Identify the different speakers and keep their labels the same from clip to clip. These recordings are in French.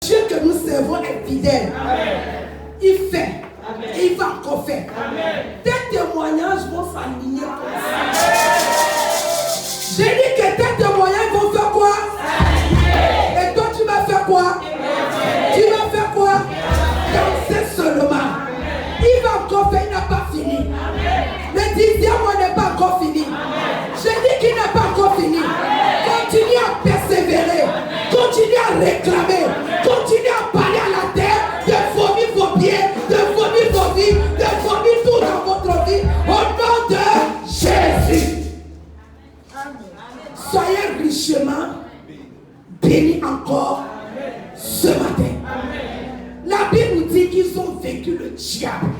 Speaker 1: Dieu que nous servons est fidèle. Amen. Il fait. Amen. Et il va encore faire. Amen. Tes témoignages vont s'aligner comme ça. J'ai dit que tes témoignages vont faire quoi? S'aligner. Et toi tu vas faire quoi? Tu vas faire quoi? Danser seulement. Il va encore faire, il n'a pas fini. Amen. Le 10e mois n'est pas encore fini. J'ai dit qu'il n'a pas encore fini. Continue à persévérer. Continue à réclamer. Continue à parler à la terre de vomir vos pieds, de vomir vos vies, de vomir tout dans votre vie. Au nom de Jésus. Soyez richement bénis encore ce matin. La Bible nous dit qu'ils ont vécu le diable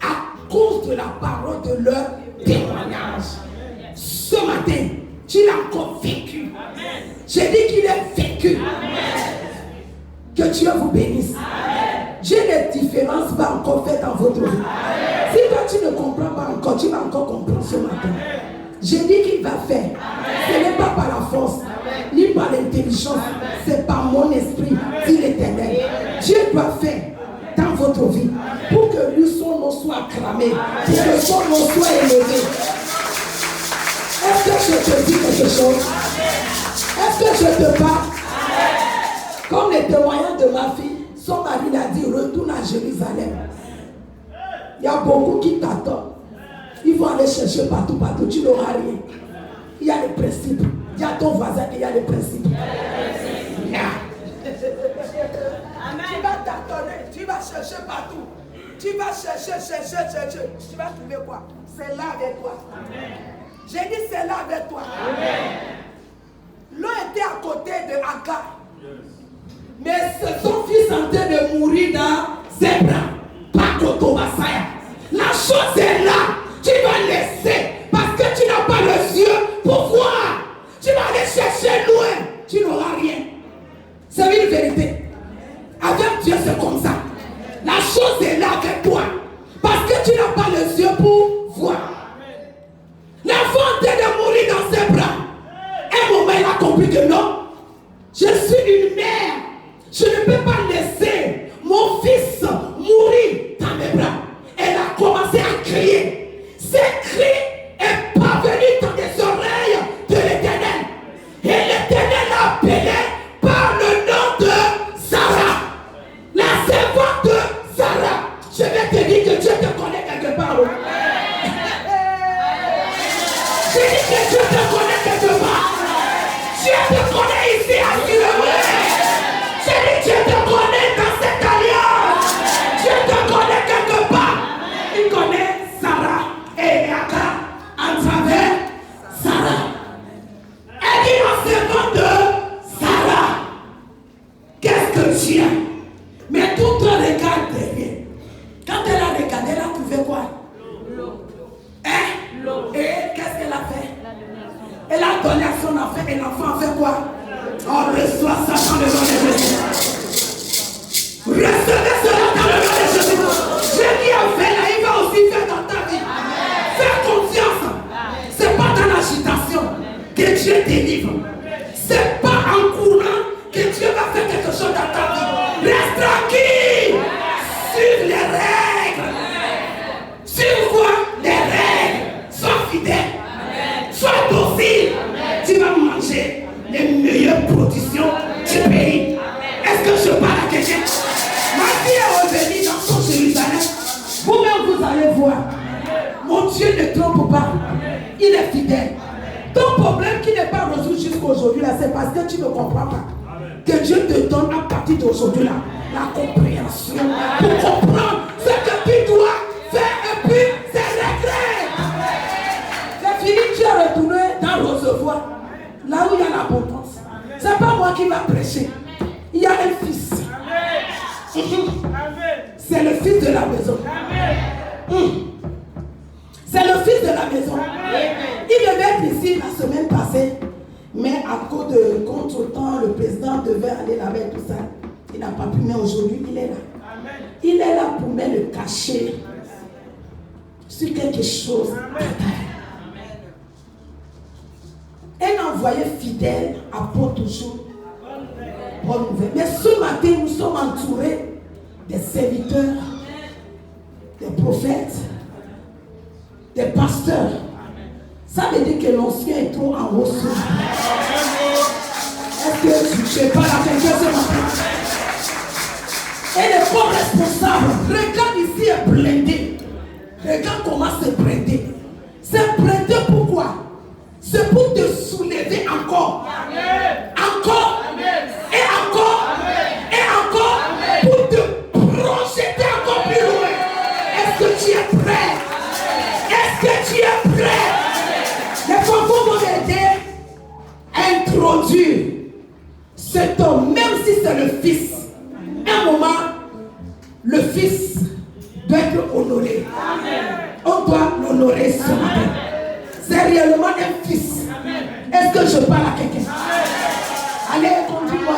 Speaker 1: à cause de la parole de leur témoignage. Ce matin, tu l'as encore vécu. J'ai dit qu'il est vécu. Que Dieu vous bénisse. Dieu les différences va encore faire dans votre vie. Si toi tu ne comprends pas encore, tu vas encore comprendre ce matin. J'ai dit qu'il va faire. Ce n'est pas par la force, ni par l'intelligence, c'est par mon esprit, dit l'Éternel. Dieu doit faire dans votre vie pour que lui, son nom soit acclamé, pour que son nom soit élevé. Est-ce que je te dis quelque chose? Est-ce que je te parle? Comme les témoignages de ma fille, son mari l'a dit, retourne à Jérusalem. Il y a beaucoup qui t'attendent. Ils vont aller chercher partout, tu n'auras rien. Il y a les principes. Il y a ton voisin et il y a les principes. Yeah. Tu vas t'attendre, tu vas chercher partout. Tu vas chercher. Tu vas trouver quoi? C'est là avec toi. J'ai dit c'est là avec toi. L'eau était à côté de Agar. Mais son fils en train de mourir dans Zébra. Pas Kotobasaya. La chose est là. Tu vas laisser parce que tu n'as pas les yeux pour voir. Tu vas aller chercher loin. Tu n'auras rien. C'est une vérité. Avec Dieu, c'est comme ça. La chose est là avec toi. Parce que tu n'as pas les yeux pour voir. L'enfant en train de mourir dans ses bras. Un moment, il a compris que non. Je suis une mère. Je ne peux pas laisser mon fils mourir dans mes bras. Elle a commencé à crier. Ces cris est parvenu dans les oreilles de l'Éternel. Et l'Éternel l'a appelé par le nom de Sarah. La servante de Sarah. Je vais te dire que Dieu te connaît quelque part. Je dis que Dieu te connaît quelque part. Dieu te connaît ici à Siloé. Je dis Dieu te connaît dans cette alliance. Dieu te connaît quelque part. Il connaît Sarah et Agar à travers Sarah. Elle dit en servant de Sarah. Qu'est-ce que tu as? Mais tout le regarde derrière. Quand elle a regardé, elle a trouvé quoi? Hein? Et qu'est-ce qu'elle a fait? Elle a donné à son enfant et l'enfant a fait quoi? On reçoit ça dans le nom de Jésus. Recevez cela dans le nom de Jésus. Je dis à faire là, il va aussi faire dans ta vie. Fais confiance. C'est pas dans l'agitation que Dieu délivre. C'est pas en courant que Dieu va faire quelque chose dans ta vie. Reste tranquille. Sur les règles. Sur quoi? Les règles. Sois fidèle. Sois docile. Tu vas manger les meilleures productions du pays. Est-ce que je parle à quelqu'un? Ma fille est revenue dans son Jérusalem. Vous-même, vous allez voir. Mon Dieu ne trompe pas. Il est fidèle. Ton problème qui n'est pas résolu jusqu'à aujourd'hui, c'est parce que tu ne comprends pas. Que Dieu te donne à partir d'aujourd'hui là, la compréhension pour comprendre ce que tu dois faire et puis c'est réglé. C'est fini, tu es retourné dans le reservoir, là où il y a l'abondance. C'est pas moi qui va prêcher. Il y a un fils. C'est le fils de la maison. C'est le fils de la maison. Il devait être ici la semaine passée. Mais à cause de contre-temps, le président devait aller là-bas et tout ça. Il n'a pas pu, mais aujourd'hui, il est là. Il est là pour mettre le cachet sur quelque chose. Un envoyé fidèle apporte toujours bonne nouvelle. Mais ce matin, nous sommes entourés des serviteurs, des prophètes, des pasteurs. Ça veut dire que l'ancien est trop en haut. Est-ce que je parle à quelqu'un ce matin? Et les corps responsables, regarde ici est blindé. Regarde comment c'est blindé. C'est blindé pourquoi? C'est pour te soulever encore. Encore. Et encore. Et encore. Pour te projeter encore plus loin. Est-ce que tu es prêt? Est-ce que tu es prêt? Les femmes vont m'aider à introduire cet homme, même si c'est le fils. À un moment, le fils doit être honoré. On doit l'honorer ce matin. C'est réellement un fils. Est-ce que je parle à quelqu'un? Allez, conduis-moi.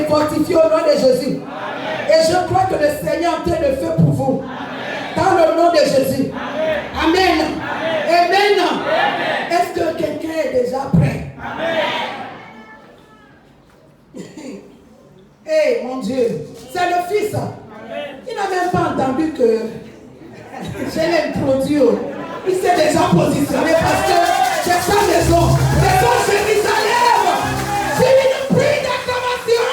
Speaker 1: Fortifié au nom de Jésus. Amen. Et je crois que le Seigneur est en train de faire pour vous. Amen. Dans le nom de Jésus. Amen. Amen. Amen. Amen. Est-ce que quelqu'un est déjà prêt? Hey, mon Dieu. C'est le fils. Amen. Il n'a même pas entendu que je l'ai introduit. Il s'est déjà positionné parce que c'est sa maison. C'est son Jérusalem. C'est une pluie d'acclamation.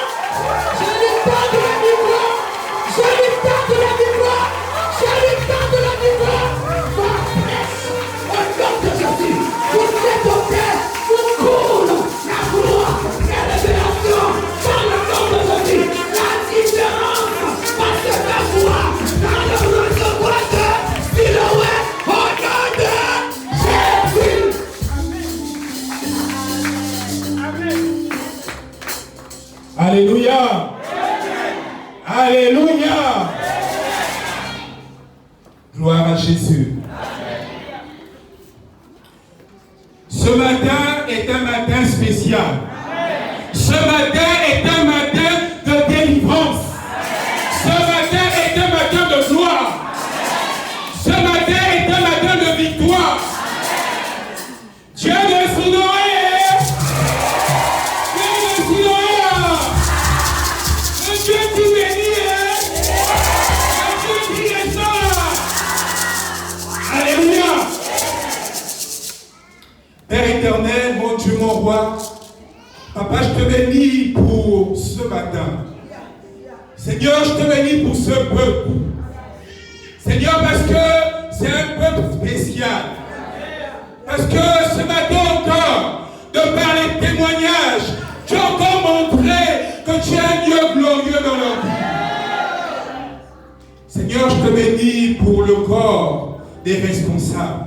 Speaker 1: Je lui tends la victoire. Je lui tends la victoire. Je lui tends la victoire. Va prêche au nom de Jésus. Pour cet hôtel, pour coule la gloire, la révélation. Dans le nom de Jésus. La différence va se faire voir dans le recevoir de Siloé au nom de Jésus. Amen.
Speaker 2: Alléluia. Alléluia. Gloire à Jésus. Ce matin est un matin spécial. Ce matin est un matin de délivrance. Ce matin est un matin de gloire. Ce matin est un matin de victoire. Dieu de Siloé. Dieu qui bénit, Dieu qui restaure. Alléluia. Père éternel, mon Dieu, mon roi, Papa, je te bénis pour ce matin. Seigneur, je te bénis pour ce peuple. Seigneur, parce que c'est un peuple spécial. Parce que ce matin encore, de par les témoignages, tu as encore montré que tu es un Dieu glorieux dans leur vie. Seigneur, je te bénis pour le corps des responsables.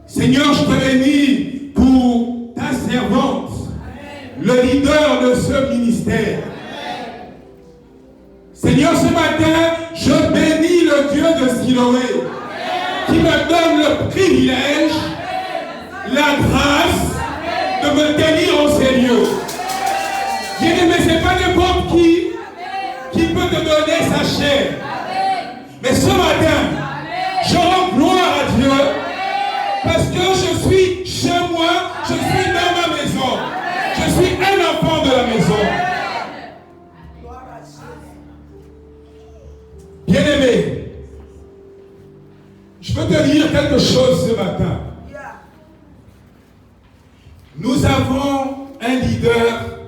Speaker 2: Seigneur, je te bénis pour ta servante, le leader de ce ministère. Seigneur, ce matin, je bénis le Dieu de Siloé qui me donne le privilège la grâce de me tenir en ces lieux. Bien-aimé, ce n'est pas n'importe qui peut te donner sa chair. Mais ce matin, je rends gloire à Dieu parce que je suis chez moi, je suis dans ma maison. Je suis un enfant de la maison. Bien-aimé, je veux te dire quelque chose ce matin. Nous avons un leader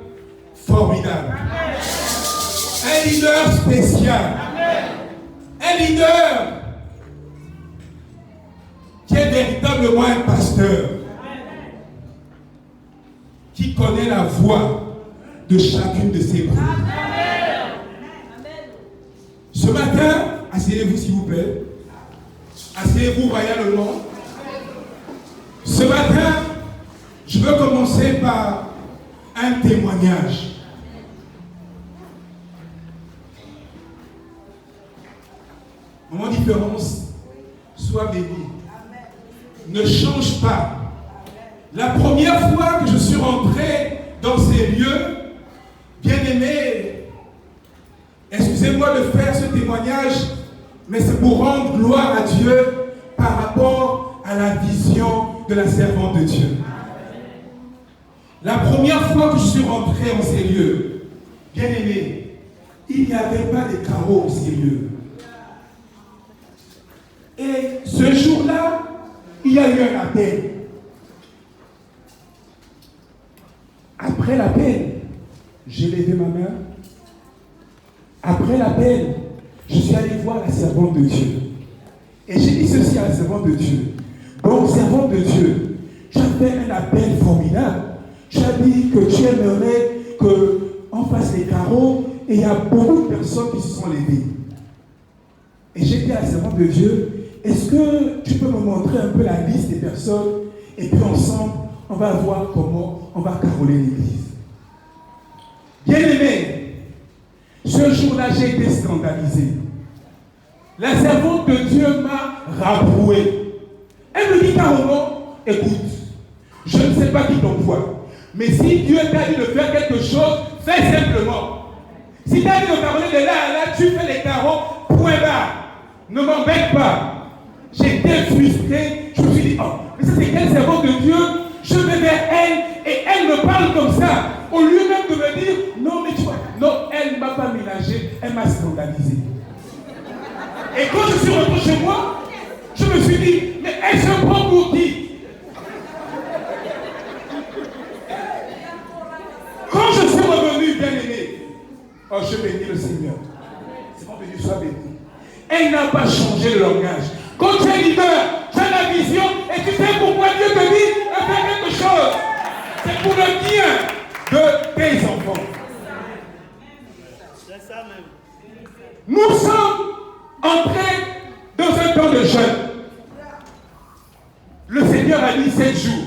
Speaker 2: formidable. Un leader spécial. Un leader qui est véritablement un pasteur. Qui connaît la voix de chacune de ses brebis. Ce matin, asseyez-vous s'il vous plaît. Asseyez-vous, voyez le nom. Ce matin, je veux commencer par un témoignage. Mon différence, sois béni. Ne change pas. La première fois que je suis rentré dans ces lieux, bien-aimé, excusez-moi de faire ce témoignage, mais c'est pour rendre gloire à Dieu par rapport à la vision de la servante de Dieu. La première fois que je suis rentré en ces lieux, bien-aimé, il n'y avait pas de carreaux en ces lieux. Et ce jour-là, il y a eu un appel. Après l'appel, j'ai levé ma main. Après l'appel, je suis allé voir la servante de Dieu. Et j'ai dit ceci à la servante de Dieu. Donc, servante de Dieu, tu as fait un appel formidable. Tu as dit que tu aimerais qu'on fasse les carreaux et il y a beaucoup de personnes qui se sont levées. Et j'ai dit à la servante de Dieu, est-ce que tu peux me montrer un peu la liste des personnes et puis ensemble, on va voir comment on va carreler l'église. Bien-aimé, ce jour-là, j'ai été scandalisé. La servante de Dieu m'a rabroué. Elle me dit carrément, écoute, je ne sais pas qui t'envoie, mais si Dieu t'a dit de faire quelque chose, fais simplement. Si tu as dit de carreler de là à là, tu fais les carreaux, point barre. Ne m'embête pas. J'étais frustré, je me suis dit, oh, mais ça c'est quelle servante de Dieu? Je vais vers elle et elle me parle comme ça. Au lieu même de me dire, non mais tu vois, non, elle ne m'a pas ménagé, elle m'a scandalisé. Et quand je suis rentré chez moi, je me suis dit, mais elle se prend pour qui? Quand je suis revenu, bien aimé, oh je bénis le Seigneur. C'est bon que Dieu soit béni. Elle n'a pas changé le langage. Quand tu es leader, tu as la vision et tu sais pourquoi Dieu te dit de faire quelque chose. C'est pour le bien de tes enfants. C'est ça même. Nous sommes entrés dans un temps de jeûne. Le Seigneur a dit 7 jours.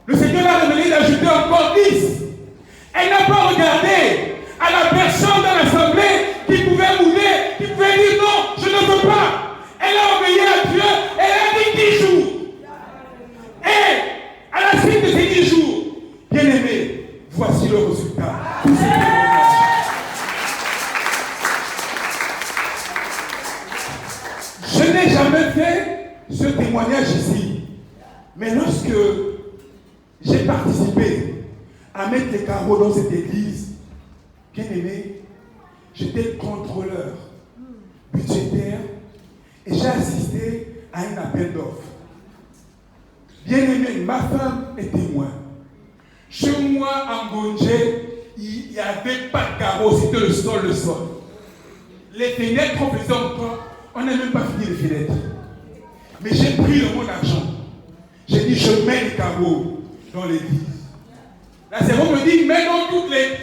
Speaker 2: Le Seigneur a révélé d'ajouter encore 10. Elle n'a pas regardé à la personne dans l'assemblée qui pouvait mouler, qui pouvait dire non, je ne veux pas. Elle a obéi à Dieu, elle a dit 10 jours. Et à la suite de ces 10 jours, bien aimé, voici le résultat. Tout ce témoignage. Je n'ai jamais fait ce témoignage ici. Mais lorsque j'ai participé à mettre les carreaux dans cette église, bien aimé, j'étais contrôleur budgétaire et j'ai assisté à un appel d'offres. Bien aimé, ma femme est témoin. Chez moi, en Gonjé, il n'y avait pas de carreaux, c'était le sol. Les fenêtres, on faisait encore, on n'a même pas fini les fenêtres. Mais j'ai pris mon argent. J'ai dit, je mets les carreaux dans l'église. La servante me dit, mais non, toutes les...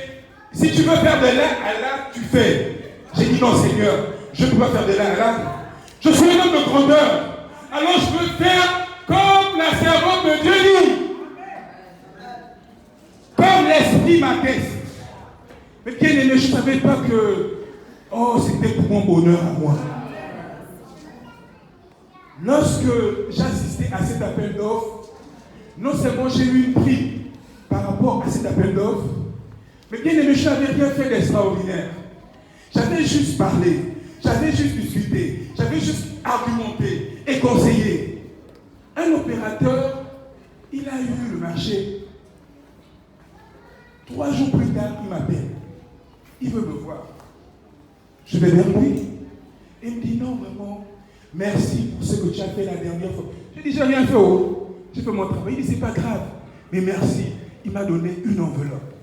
Speaker 2: Si tu veux faire de là à là, tu fais. J'ai dit, non Seigneur, je ne peux pas faire de là à là. Je suis un homme de grandeur. Alors je veux faire comme la servante de Dieu dit. Comme l'esprit m'atteste. Mais bien aimé, je ne savais pas que, oh, c'était pour mon bonheur à moi. lorsque j'assistais à cet appel d'offres, non seulement j'ai eu une prime par rapport à cet appel d'offres, mais bien aimé, je n'avais rien fait d'extraordinaire. J'avais juste parlé, j'avais juste discuté, j'avais juste argumenté et conseillé. Un opérateur, il a eu le marché. 3 jours plus tard, il m'appelle. Il veut me voir. Je vais vers lui. Il me dit non, vraiment, merci pour ce que tu as fait la dernière fois. Je dis, j'ai rien fait, oh. J'ai fait mon travail. Il dit, c'est pas grave, mais merci. Il m'a donné une enveloppe.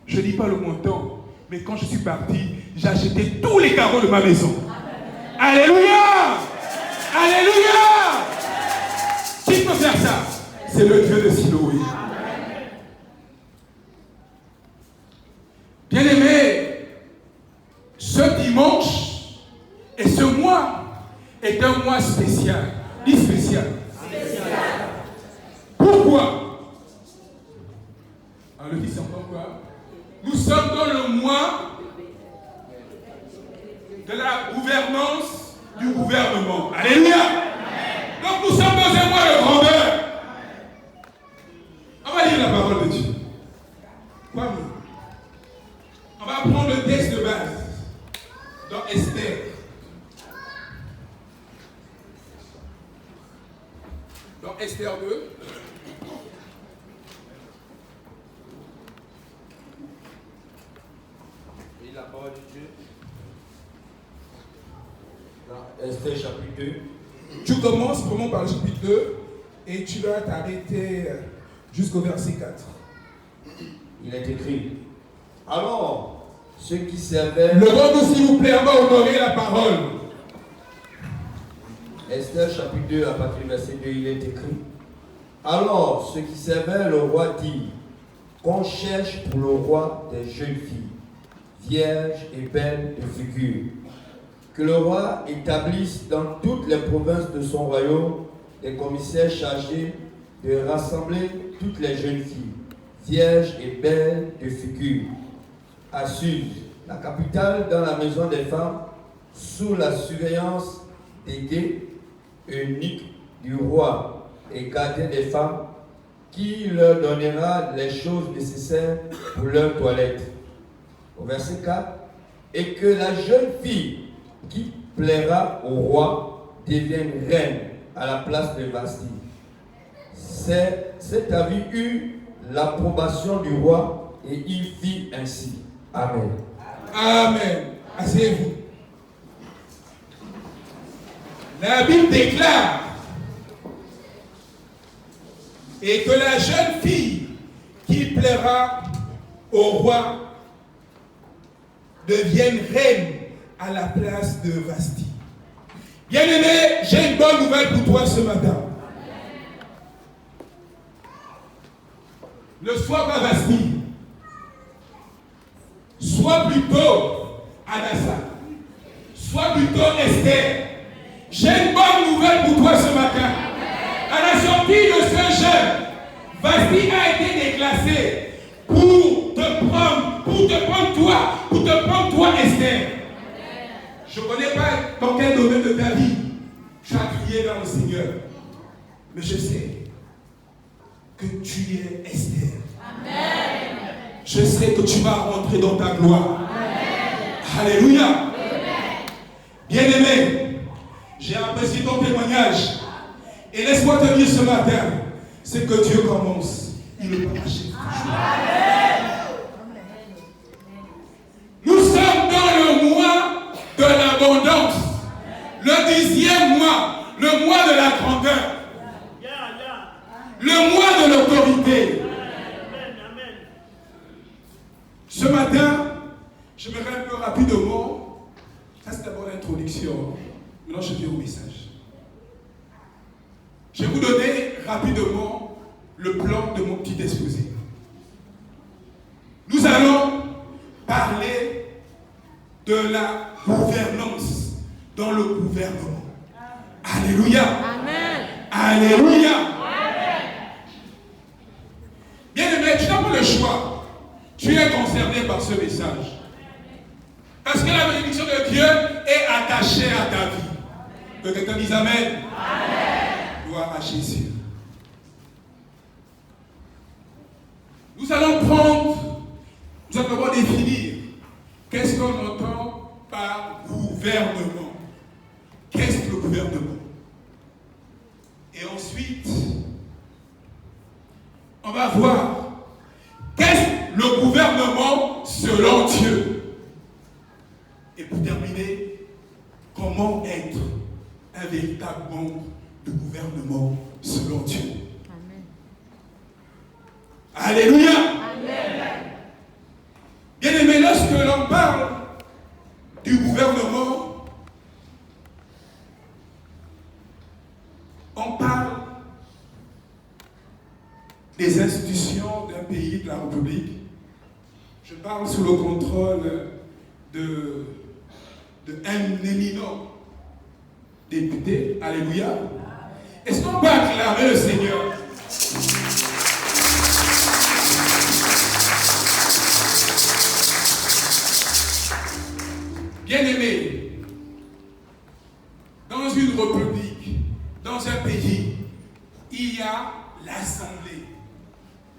Speaker 2: Je ne dis pas le montant, mais quand je suis parti, j'ai acheté tous les carreaux de ma maison. Amen. Alléluia! Alléluia! Qui peut faire ça? C'est le Dieu de Siloé. Bien-aimé, ce dimanche et ce mois est un mois spécial. Dis spécial. Pourquoi? Alors le dit c'est encore quoi? Nous sommes dans le mois de la gouvernance du gouvernement. Alléluia. Donc nous sommes dans un mois de grandeur. On va lire la parole de Dieu. Quoi? On va prendre le texte de base dans Esther. Dans Esther 2.
Speaker 3: Et la parole de Dieu. Dans Esther chapitre 2.
Speaker 2: Tu commences vraiment par le chapitre 2 et tu vas t'arrêter jusqu'au verset 4.
Speaker 3: Il est écrit. Alors, ceux qui servaient...
Speaker 2: Levons-nous s'il vous plaît, on va honorer la parole.
Speaker 3: Esther chapitre 2, à partir du verset 2, il est écrit. Alors, ceux qui servaient le roi dirent qu'on cherche pour le roi des jeunes filles, vierges et belles de figure. Que le roi établisse dans toutes les provinces de son royaume des commissaires chargés de rassembler toutes les jeunes filles, vierges et belles de figure, à Suse, la capitale, dans la maison des femmes, sous la surveillance des guets, eunuques du roi et gardiens des femmes, qui leur donnera les choses nécessaires pour leur toilette. Au verset 4, et que la jeune fille qui plaira au roi devienne reine à la place de Vasti. Cet avis eut l'approbation du roi et il fit ainsi. Amen.
Speaker 2: Amen. Asseyez-vous. La Bible déclare et que la jeune fille qui plaira au roi devienne reine à la place de Vasti. Bien-aimé, j'ai une bonne nouvelle pour toi ce matin. Ne sois pas Vasti. Sois plutôt Adassa. Sois plutôt Esther. J'ai une bonne nouvelle pour toi ce matin. À la sortie de ce jeûne, Vasti a été déclassé pour te prendre toi, Esther. Je ne connais pas dans quel domaine de ta vie tu as crié dans le Seigneur. Mais je sais que tu es Esther. Amen. Je sais que tu vas rentrer dans ta gloire. Amen. Alléluia. Amen. Bien-aimé, j'ai apprécié ton témoignage. Et laisse-moi te dire ce matin, c'est que Dieu commence. Il ne peut pas achever toujours. Nous sommes dans le mois de l'abondance. Le 10e mois, le mois de la grandeur. Le mois de l'autorité. Ce matin, je me un peu rapidement. Ça, c'est d'abord l'introduction. Maintenant, je viens au message. Je vais vous donner rapidement le plan de mon petit exposé. Nous allons parler de la gouvernance dans le gouvernement. Alléluia. Amen. Alléluia. Amen. Bien-aimé, tu n'as pas le choix. Tu es concerné par ce message. Parce que la bénédiction de Dieu est attachée à ta vie. Que quelqu'un dise Amen. Amen. Gloire à Jésus. Nous allons définir qu'est-ce qu'on entend par gouvernement. Qu'est-ce que le gouvernement? Et ensuite, on va voir qu'est-ce que le gouvernement selon Dieu. Et pour terminer, comment être un véritable membre de gouvernement selon Dieu. Amen. Alléluia. Amen. Bien aimé, lorsque l'on parle du gouvernement, on parle des institutions d'un pays, de la République. Je parle sous le contrôle d'un éminent député. Alléluia. Est-ce qu'on peut acclamer le Seigneur? Bien-aimé, dans une république, dans un pays, il y a l'Assemblée.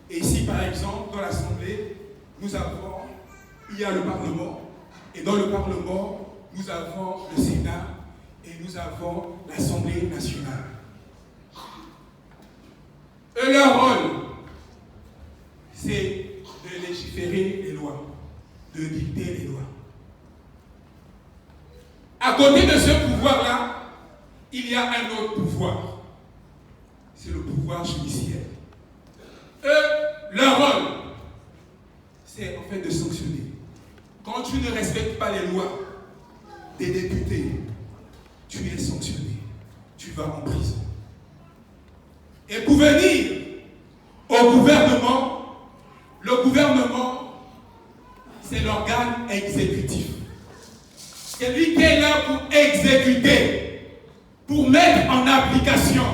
Speaker 2: Et ici, par exemple, dans l'Assemblée, il y a le Parlement. Et dans le Parlement, nous avons le Sénat et nous avons l'Assemblée nationale. Et leur rôle, c'est de légiférer les lois, de dicter les lois. À côté de ce pouvoir-là, il y a un autre pouvoir. C'est le pouvoir judiciaire. Leur rôle, c'est en fait de sanctionner. Quand tu ne respectes pas les lois des députés, tu es sanctionné. Tu vas en prison. Et pour venir au gouvernement, le gouvernement, c'est l'organe exécutif. C'est lui qui est là pour exécuter, pour mettre en application.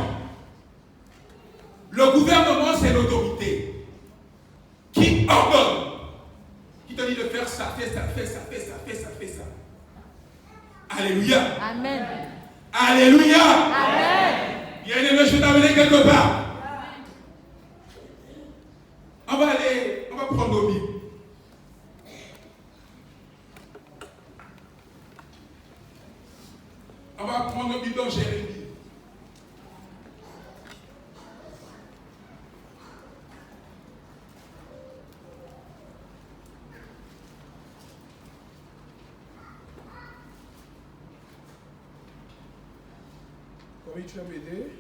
Speaker 2: Le gouvernement, c'est l'autorité qui ordonne, qui te dit de faire ça, fais ça, fais ça, fais ça, fais ça, fais ça. Alléluia. Amen. Alléluia. Amen. Bien-aimé, je vais t'amener quelque part. On va prendre nos Bibles. On va prendre nos Bibles dans Jérémie. Oui, tu vas m'aider.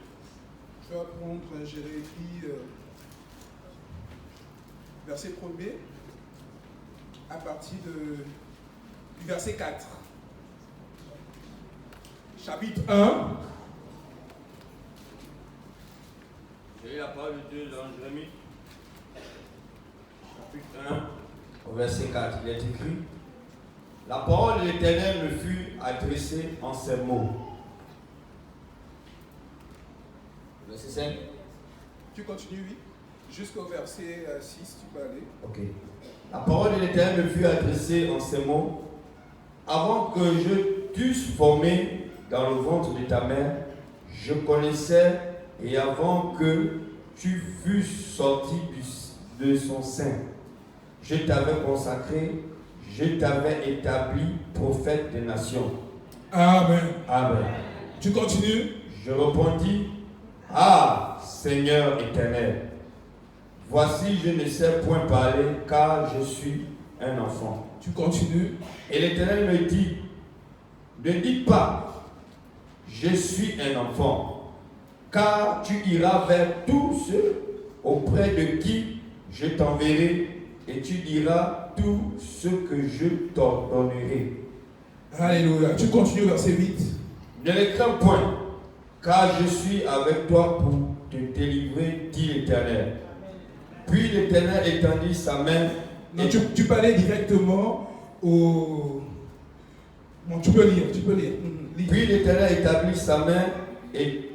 Speaker 2: Je vais prendre Jérémie, verset 1er, à partir du verset 4. Chapitre 1.
Speaker 3: J'ai lu la parole de Dieu dans Jérémie. Chapitre 1, au verset 4. Il est écrit: La parole de l'Éternel me fut adressée en ces mots. Verset 5.
Speaker 2: Tu continues, oui. Jusqu'au verset 6, tu peux aller.
Speaker 3: Ok. La parole de l'Éternel me fut adressée en ces mots. Avant que je t'eusse formé dans le ventre de ta mère, je connaissais, et avant que tu fusses sorti de son sein, je t'avais consacré, je t'avais établi prophète des nations.
Speaker 2: Amen.
Speaker 3: Amen.
Speaker 2: Tu continues.
Speaker 3: Je répondis: Ah, Seigneur éternel, voici je ne sais point parler, car je suis un enfant.
Speaker 2: Tu continues.
Speaker 3: Et l'Éternel me dit: Ne dites pas, je suis un enfant, car tu iras vers tous ceux auprès de qui je t'enverrai, et tu diras tout ce que je t'ordonnerai.
Speaker 2: Alléluia. Tu continues, verset 8.
Speaker 3: Ne les crains point, car je suis avec toi pour te délivrer, dit l'Éternel. Puis l'Éternel étendit sa main.
Speaker 2: Non, tu peux aller directement au... Bon, tu peux lire. Lis.
Speaker 3: Puis l'Éternel établit sa main et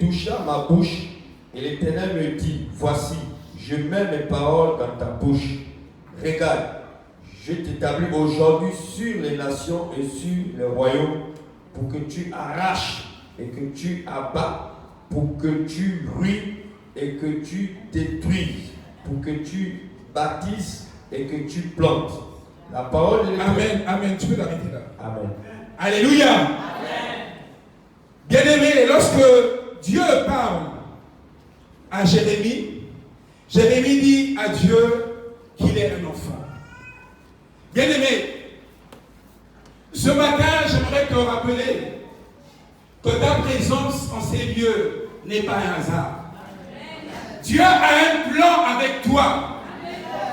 Speaker 3: toucha ma bouche. Et l'Éternel me dit: Voici, je mets mes paroles dans ta bouche. Regarde, je t'établis aujourd'hui sur les nations et sur les royaumes pour que tu arraches et que tu abats, pour que tu brûles et que tu détruises, pour que tu bâtisses et que tu plantes. La parole de l'Éternel.
Speaker 2: Amen, amen. Tu peux l'arrêter là.
Speaker 3: Amen.
Speaker 2: Alléluia. Amen. Bien-aimé, lorsque Dieu parle à Jérémie, Jérémie dit à Dieu qu'il est un enfant. Bien-aimé, ce matin, j'aimerais te rappeler que ta présence en ces lieux n'est pas un hasard. Dieu a un plan avec toi.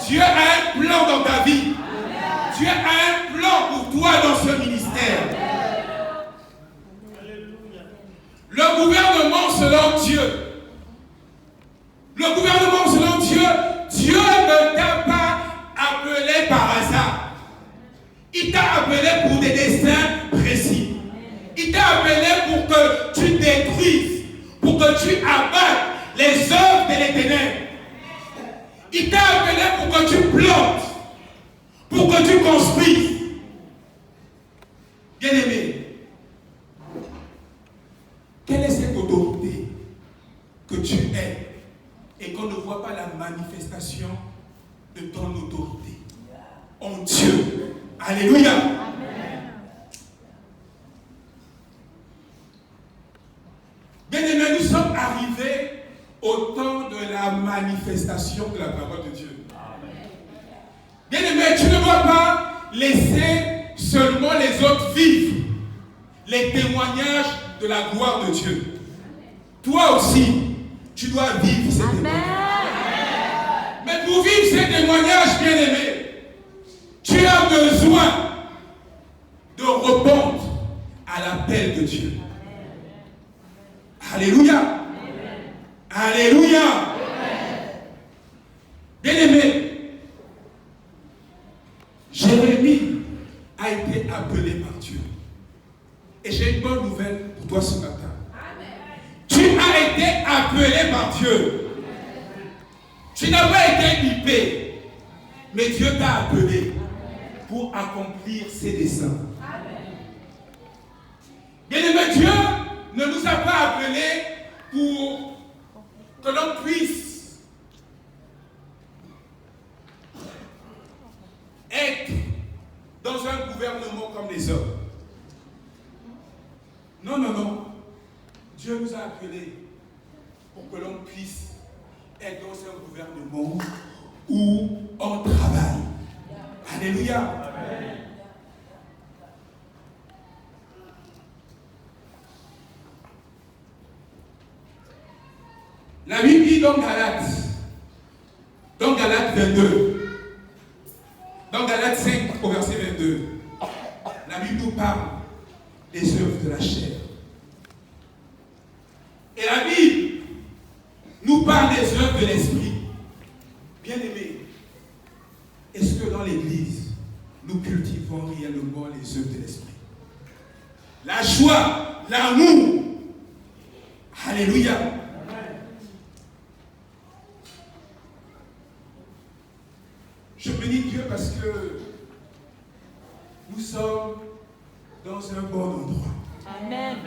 Speaker 2: Dieu a un plan dans ta vie. Dieu a un plan pour toi dans ce ministère. Le gouvernement selon Dieu. Le gouvernement selon Dieu, Dieu ne t'a pas appelé par hasard. Il t'a appelé pour des desseins précis. Il t'a appelé pour que tu détruises, pour que tu abattes les œuvres des ténèbres. Il t'a appelé pour que tu plantes, pour que tu construises. Bien-aimé, quelle est cette autorité que tu es et qu'on ne voit pas la manifestation de ton autorité en Dieu? Alléluia. Bien-aimés, nous sommes arrivés au temps de la manifestation de la parole de Dieu. Bien-aimés, tu ne dois pas laisser seulement les autres vivre les témoignages de la gloire de Dieu. Toi aussi, tu dois vivre ces témoignages. Mais pour vivre ces témoignages, bien-aimés, tu as besoin de répondre à l'appel de Dieu. Alléluia. Alléluia. Bien-aimé, Jérémie a été appelé par Dieu. Et j'ai une bonne nouvelle pour toi ce matin. Tu as été appelé par Dieu. Tu n'as pas été typé, mais Dieu t'a appelé pour accomplir ses desseins. Bien-aimé, Dieu ne nous a pas appelés pour que l'on puisse être dans un gouvernement comme les hommes. Non, non, non. Dieu nous a appelés pour que l'on puisse être dans un gouvernement où on travaille. Alléluia. Amen. La Bible dit dans Galates 22, dans Galates 5 au verset 22, la Bible nous parle des œuvres de la chair. Et la Bible nous parle des œuvres de l'esprit. Bien-aimés, est-ce que dans l'Église, nous cultivons réellement les œuvres de l'esprit? La joie, l'amour. Alléluia. Je bénis Dieu parce que nous sommes dans un bon endroit.
Speaker 4: Amen.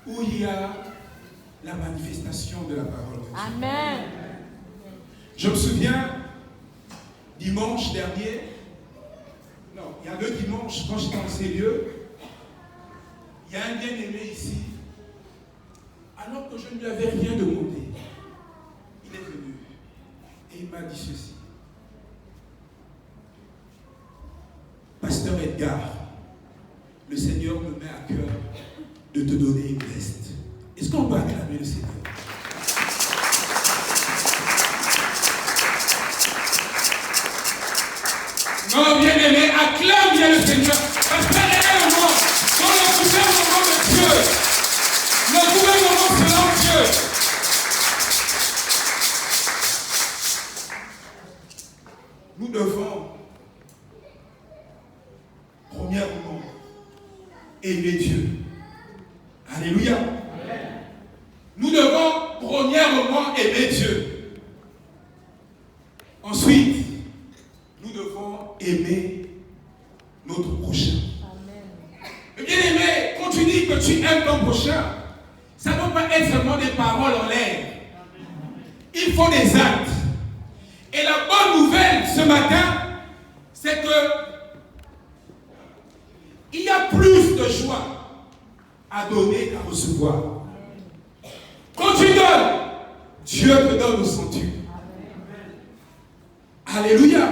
Speaker 2: Où il y a la manifestation de la parole de Dieu.
Speaker 4: Amen.
Speaker 2: Je me souviens, dimanche dernier, non, il y a 2 dimanches, quand j'étais dans ces lieux, il y a un bien-aimé ici, alors que je ne lui avais rien demandé, il est venu et il m'a dit ceci. Pasteur Edgar, le Seigneur me met à cœur de te donner une veste. Est-ce qu'on peut acclamer le Seigneur? Non, bien-aimé, acclame bien le Seigneur. Parce qu'il y a un moment dans le gouvernement de Dieu, le gouvernement selon Dieu. Nous devons, premièrement, aimer Dieu. Alléluia. Nous devons, premièrement, aimer Dieu. Ensuite, nous devons aimer notre prochain. Bien aimé, que tu aimes ton prochain, ça ne doit pas être seulement des paroles en l'air. Il faut des actes. Et la bonne nouvelle ce matin, c'est que il y a plus de joie à donner qu'à recevoir. Quand tu donnes, Dieu te donne au centuple. Alléluia.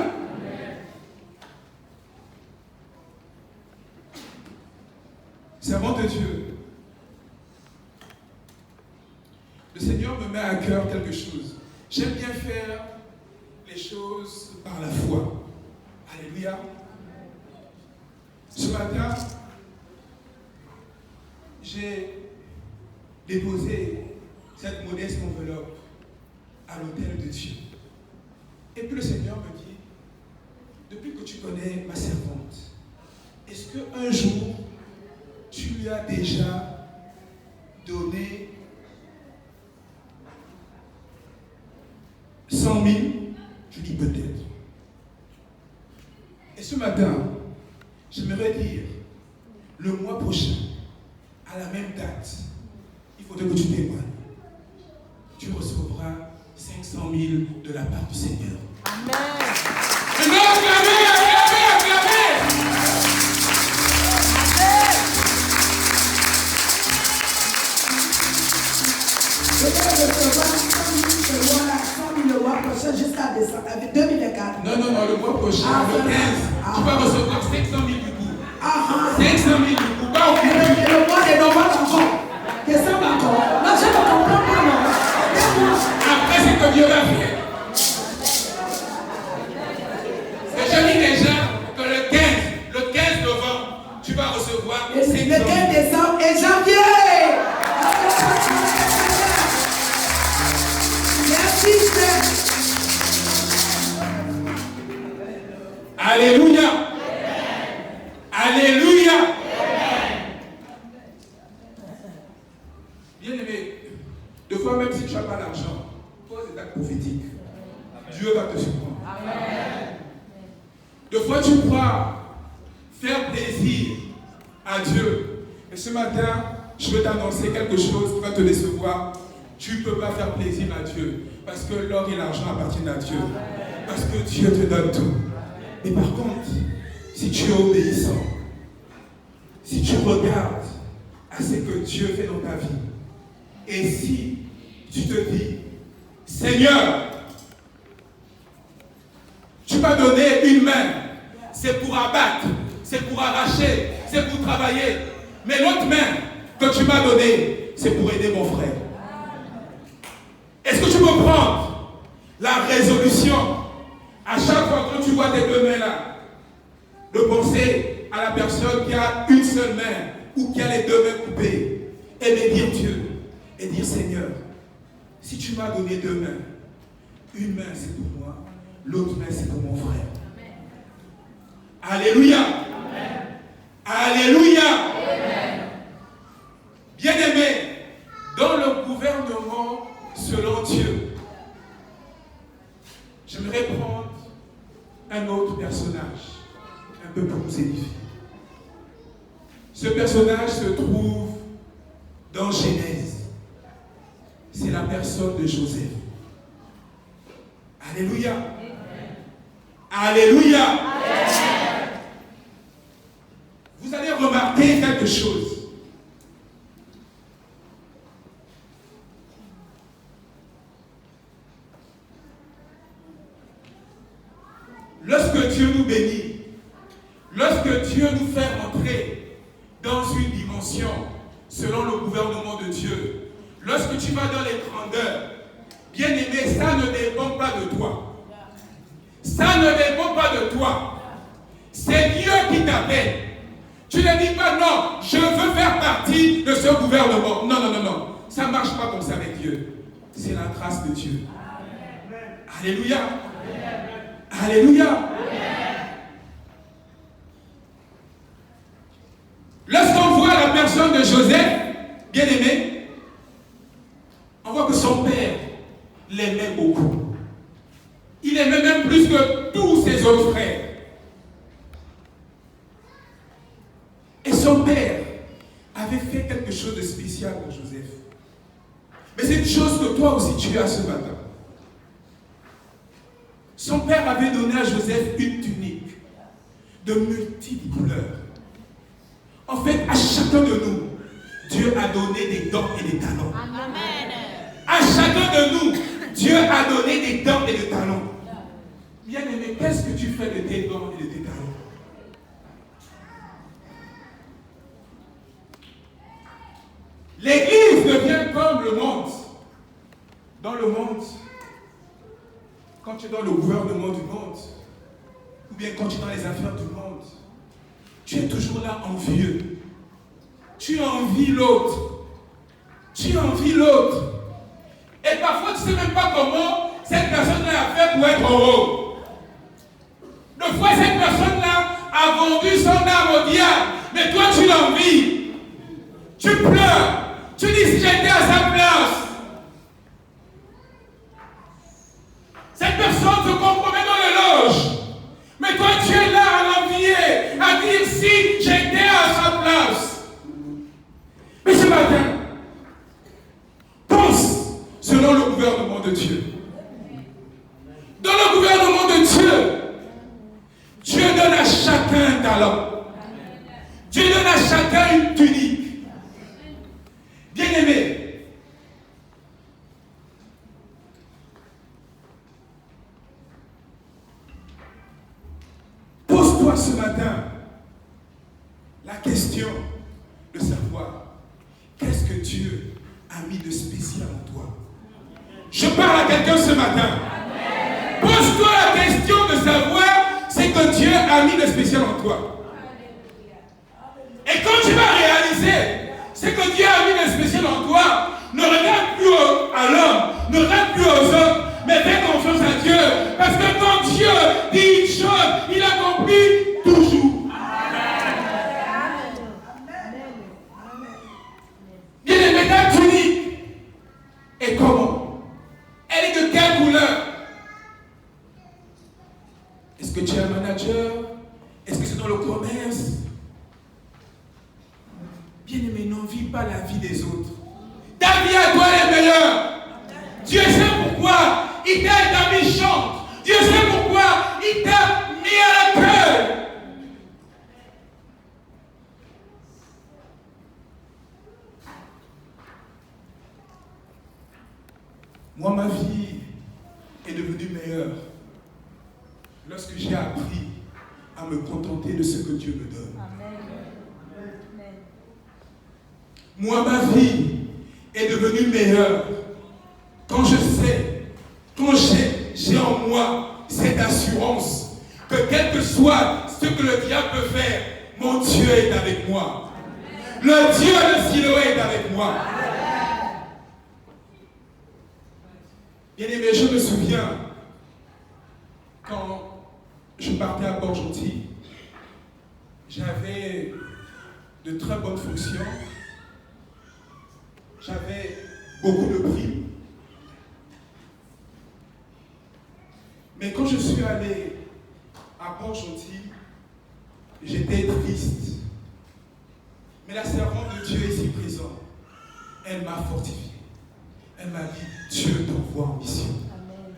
Speaker 2: Servant de Dieu, le Seigneur me met à cœur quelque chose. J'aime bien faire les choses par la foi. Alléluia. Ce matin, j'ai déposé cette modeste enveloppe à l'autel de Dieu. Et puis le Seigneur me dit, depuis que tu connais ma servante, est-ce qu'un jour, tu lui as déjà donné 100 000? Je dis peut-être. Et ce matin, j'aimerais dire, le mois prochain, à la même date, il faudrait que tu témoignes. Tu recevras 500 000 de la part du Seigneur.
Speaker 1: Amen.
Speaker 2: Maintenant, acclamez, acclamez, acclamez.
Speaker 1: Je vais recevoir 100 000 le mois prochain jusqu'à décembre, avec 2004.
Speaker 2: Non, le mois prochain, le 15, tu vas recevoir 500 000 du coup. 500 000 du coup, pas au
Speaker 1: Et le mois de novembre encore. Décembre encore. Non, je ne comprends pas, non.
Speaker 2: Après, c'est que Dieu va faire. Et je dis déjà que le 15 novembre, tu vas recevoir 500 000.
Speaker 1: Le 15 décembre et janvier. Merci, Seigneur.
Speaker 2: Alléluia. Alléluia. Bien-aimé, deux fois même si tu n'as pas l'argent, pose des actes prophétiques. Dieu va te surprendre. Deux fois tu crois faire plaisir à Dieu. Et ce matin, je veux t'annoncer quelque chose qui va te décevoir. Tu ne peux pas faire plaisir à Dieu. Parce que l'or et l'argent appartiennent à Dieu. Parce que Dieu te donne tout. Mais par contre, si tu es obéissant, si tu regardes à ce que Dieu fait dans ta vie, et si tu te dis, Seigneur, tu m'as donné une main, c'est pour abattre, c'est pour arracher, c'est pour travailler. Mais l'autre main que tu m'as donnée, c'est pour aider mon frère. Est-ce que tu peux prendre la résolution, à chaque fois que tu vois tes deux mains là, de penser à la personne qui a une seule main ou qui a les deux mains coupées, et bénir Dieu, et dire Seigneur, si tu m'as donné deux mains, une main c'est pour moi, l'autre main c'est pour mon frère. Alléluia. Amen. Alléluia. Amen. Bien-aimé, dans le gouvernement selon Dieu, j'aimerais prendre un autre personnage, un peu pour nous édifier. Ce personnage se trouve dans Genèse. C'est la personne de Joseph. Alléluia. Alléluia. Amen. Vous allez remarquer quelque chose. Lorsque Dieu nous bénit, lorsque Dieu nous fait entrer dans une dimension selon le gouvernement de Dieu, lorsque tu vas dans les grandeurs, bien aimé, ça ne dépend pas de toi. Ça ne dépend pas de toi. C'est Dieu qui t'appelle. Tu ne dis pas non, je veux faire partie de ce gouvernement. Non, non, non, non. Ça ne marche pas comme ça avec Dieu. C'est la grâce de Dieu. Alléluia. Alléluia. Lorsqu'on voit la personne de Joseph, bien aimé, on voit que son père l'aimait beaucoup. Il aimait même plus que tous ses autres frères. Et son père avait fait quelque chose de spécial pour Joseph. Mais c'est une chose que toi aussi tu as ce matin. Son père avait donné à Joseph une tunique de multiples couleurs. En fait, à chacun de nous, Dieu a donné des dons et des talents. Amen. À chacun de nous, Dieu a donné des dons et des talents. Bien-aimé, qu'est-ce que tu fais de tes dons et de tes talents? L'église devient comme le monde. Dans le monde, quand tu es dans le gouvernement du monde, ou bien quand tu es dans les affaires du monde, tu es toujours là envieux. Tu envies l'autre. Tu envies l'autre. Et parfois, tu ne sais même pas comment cette personne-là a fait pour être heureux. Des fois, cette personne-là a vendu son âme au diable. Mais toi, tu l'envies. Tu pleures. Tu dis si j'étais à sa place. Cette personne se compromet dans le loge. Mais toi, tu es là à l'envier, à dire si j'étais à sa place. Mais ce matin, pense selon le gouvernement de Dieu. Dans le gouvernement de Dieu, Dieu donne à chacun un talent. Dieu donne à chacun une tunique. Bien-aimé, pose-toi ce matin la question de savoir qu'est-ce que Dieu a mis de spécial en toi. Je parle à quelqu'un ce matin. Pose-toi la question de savoir ce que Dieu a mis de spécial en toi. Et quand tu vas réaliser ce que Dieu a mis de spécial en toi, ne regarde plus à l'homme, ne regarde plus aux hommes, mais fais confiance à Dieu. Parce que quand Dieu dit une chose, il accomplit toujours. Bien-aimé, ta tunique est comment? Elle est de quelle couleur? Est-ce que tu es un manager? Est-ce que c'est dans le commerce? Bien-aimé, n'envie pas la vie des autres. Ta vie à toi est meilleure. Dieu sait pourquoi il t'a établi chante. Dieu sait pourquoi il t'a mis à l'accueil. Moi, ma vie est devenue meilleure lorsque j'ai appris à me contenter de ce que Dieu me donne. Moi, ma vie est devenue meilleure quand je sais, quand j'ai en moi cette assurance que quel que soit ce que le diable peut faire, mon Dieu est avec moi. Le Dieu de Siloé est avec moi. Bien-aimé, je me souviens quand je partais à Port-Gentil, j'avais de très bonnes fonctions. J'avais beaucoup de primes. Mais quand je suis allé à Port-Gentil, j'étais triste. Mais la servante de Dieu ici présente, elle m'a fortifié. Elle m'a dit, Dieu t'envoie en mission. Amen.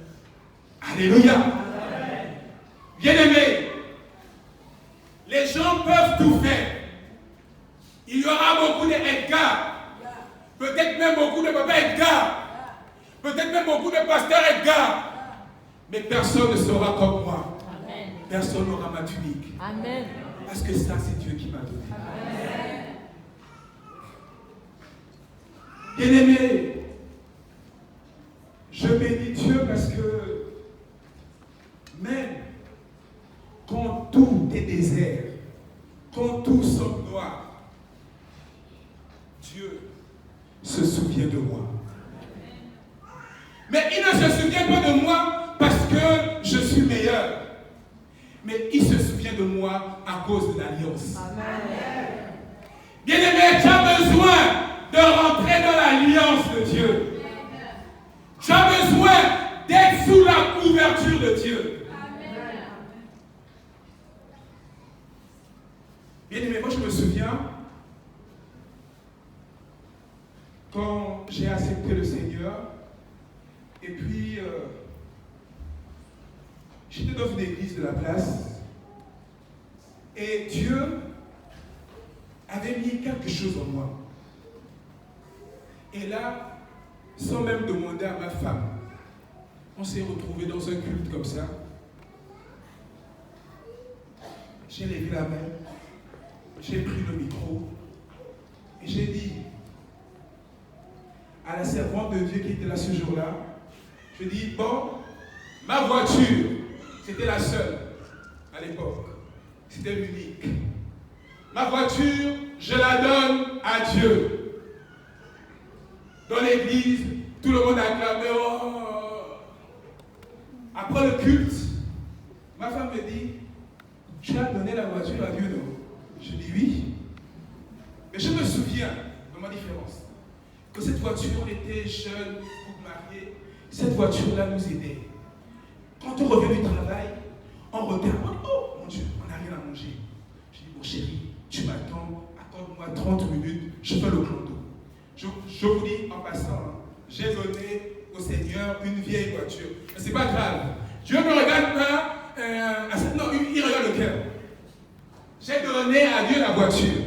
Speaker 2: Alléluia. Amen. Bien-aimé, les gens peuvent tout faire. Il y aura beaucoup d'Edgar. Peut-être même beaucoup de papa Edgar. Peut-être même beaucoup de pasteurs Edgar. Mais personne ne sera comme moi. Amen. Personne n'aura ma tunique. Amen. Parce que ça, c'est Dieu qui m'a donné. Amen. Bien-aimé, je bénis Dieu parce que même quand tout est désert, quand tout semble noir, Dieu se souvient de moi. Mais il ne se souvient pas de moi parce que je suis meilleur. Mais il se souvient de moi à cause de l'alliance. Bien-aimé, tu as besoin de rentrer dans l'alliance de Dieu. Tu as besoin d'être sous la couverture de Dieu. Bien-aimé, moi je me souviens, j'ai accepté le Seigneur. Et puis, j'étais dans une église de la place. Et Dieu avait mis quelque chose en moi. Et là, sans même demander à ma femme, on s'est retrouvés dans un culte comme ça. J'ai levé la main, j'ai pris le micro et j'ai dit à la servante de Dieu qui était là ce jour-là, je dis, bon, ma voiture, c'était la seule à l'époque, c'était l'unique. Ma voiture, je la donne à Dieu. Dans l'église, tout le monde acclamait. Oh. Après le culte, ma femme me dit, tu as donné la voiture à Dieu, non? Je dis oui. Mais je me souviens de ma différence. Que cette voiture, on était jeunes, couple mariés. Cette voiture-là nous aidait. Quand on revient du travail, on regarde, on dit, oh mon Dieu, on n'a rien à manger. Je dis, bon chérie, tu m'attends, accorde-moi 30 minutes, je fais le plan d'eau. Je vous dis en passant, j'ai donné au Seigneur une vieille voiture. Mais c'est pas grave. Dieu ne regarde pas, non, il regarde le cœur. J'ai donné à Dieu la voiture.